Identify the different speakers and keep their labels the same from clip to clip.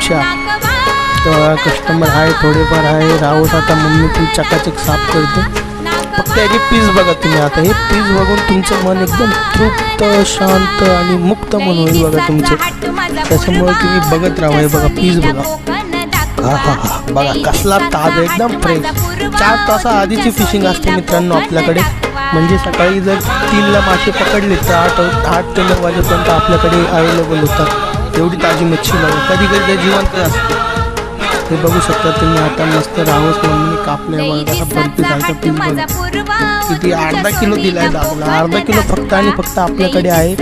Speaker 1: तुमच्या. तर कस्टमर आहे, थोडेफार आहे. राहूस आता मम्मी ती चकाचक साफ करते. फक्त याची पीस बघा तुम्ही. आता हे पीस बघून तुमचं मन एकदम तृप्त, शांत आणि मुक्त मन होईल बघा तुमचं. त्याच्यामुळे तुम्ही बघत राहा. हे बघा पीस बघा. हा हा हा बघा कसला ताजा, एकदम फ्रेश. 4 तासाआधीची फिशिंग असते मित्रांनो आपल्याकडे. म्हणजे सकाळी जर 3ला मासे पकडले तर 8 ते 9 वाजेपर्यंत आपल्याकडे अवेलेबल होतात. एवढी ताजी मच्छी बघा. कधी कधी ते जिवंत असते. हे बघू शकता तुम्ही. आता मस्त रावस मम्मीने कापले बघा. कसा बर्फी सारखा पीस बघा. किती अर्धा किलो दिलाय दाखवला. अर्धा किलो फक्त आणि फक्त आपल्याकडे आहे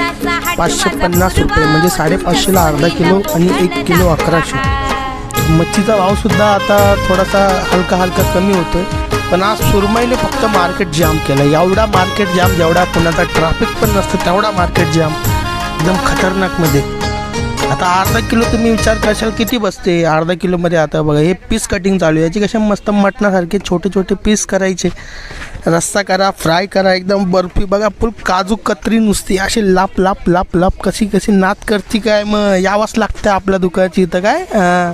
Speaker 1: 550 रुपये. म्हणजे 550ला अर्धा किलो आणि 1 किलो 1100. मच्छीचा भावसुद्धा आता थोडासा हलका कमी होतोय. पण आज सुरमईने फक्त मार्केट जाम केलं. एवढा मार्केट जाम, जेवढा पुण्याचा ट्रॅफिक पण नसतं तेवढा मार्केट जाम एकदम खतरनाकमध्ये. आता अर्धा किलो तुम्ही विचार करशाल किती बसते अर्धा किलोमध्ये. आता बघा हे पीस कटिंग चालू आहे. याची कशा मस्त मटणासारखे छोटे छोटे पीस करायचे. रस्सा करा, फ्राय करा. एकदम बर्फी बघा. फुल काजू कतरी नुसती अशी लाप लाप लाप लाप कशी नात करती काय. मग यावंच लागतं आपल्या दुकानाची इथं काय.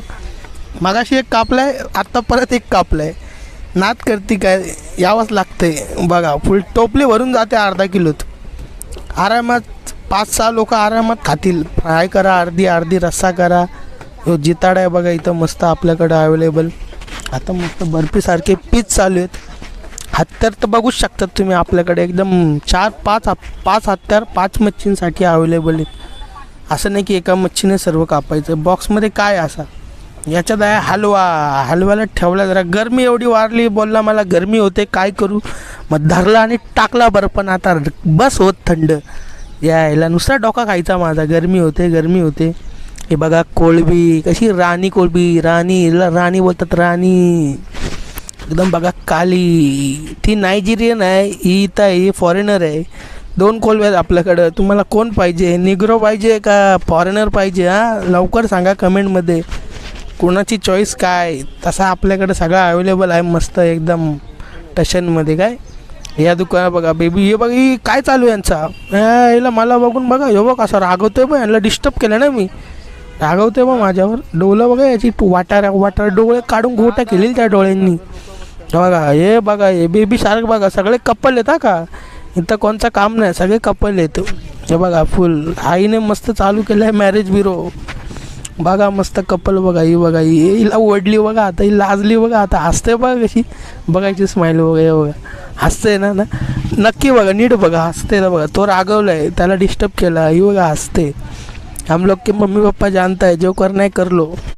Speaker 1: मगाशी एक कापलाय, आत्ता परत एक कापलाय. नात करती काय, यावंच लागतंय बघा. फुल टोपली भरून जाते अर्धा किलोत. आरामात 5-6 लोक आरामात खातील. फ्राय करा, अर्धी रस्सा करा. जिताडा आहे बघा इथं मस्त आपल्याकडं अवेलेबल. आता मस्त बर्फीसारखे पीस चालू आहेत. हत्यार तर बघूच शकतात तुम्ही आपल्याकडे. एकदम 4-5 हत्यार 5 मच्छींसाठी अवेलेबल आहेत. असं नाही की एका मच्छीने सर्व कापायचं. बॉक्समध्ये काय असा याच्यात आहे हलवाला ठेवला. जरा गरमी एवढी वाढली, बोलला मला गरमी होते काय करू. मग धरला आणि टाकला बरं. पण आता बस होत थंड. यायला नुसता डोका खायचा माझा. गरमी होते. हे बघा कोळंबी कशी, राणी कोळंबी. राणी बोलतात, राणी एकदम बघा काली. ती नायजेरियन आहे, ही इथं आहे, ही फॉरेनर आहे. 2 कोळंबी आहेत आपल्याकडं. तुम्हाला कोण पाहिजे, निग्रो पाहिजे का फॉरेनर पाहिजे. लवकर सांगा कमेंटमध्ये कोणाची चॉईस काय. तसा आपल्याकडे सगळं अवेलेबल आहे मस्त एकदम टशनमध्ये. काय या दुकानात बघा बेबी. हे बघा ही काय चालू आहे यांचा. याला मला बघून बघा. हे बघ असं रागवतोय बघ. यांना डिस्टर्ब केलं ना मी. रागवतोय बघ माझ्यावर. डोळं बघा याची वाटार डोळे काढून गोटा केलेली त्या डोळ्यांनी. बघा हे बघा हे बेबी शार्क बघा. सगळे कपल येतात का इथं. कोणचं काम नाही, सगळे कपल येतो. हे बघा फुल आईने मस्त चालू केलं आहे मॅरेज ब्युरो बघा. मस्त कपल बघा. ही बघा हिला ओढली बघा. आता ही लाजली बघा. आता हसते बघा कशी. बघायची स्माईल बघा. हे बघा हसते ना नक्की बघा. नीट बघा हसते ना बघा. तो रागवला आहे, त्याला डिस्टर्ब केला. ही बघा हसते. हम लोग के मम्मी पप्पा जानता है जो करना है कर लो.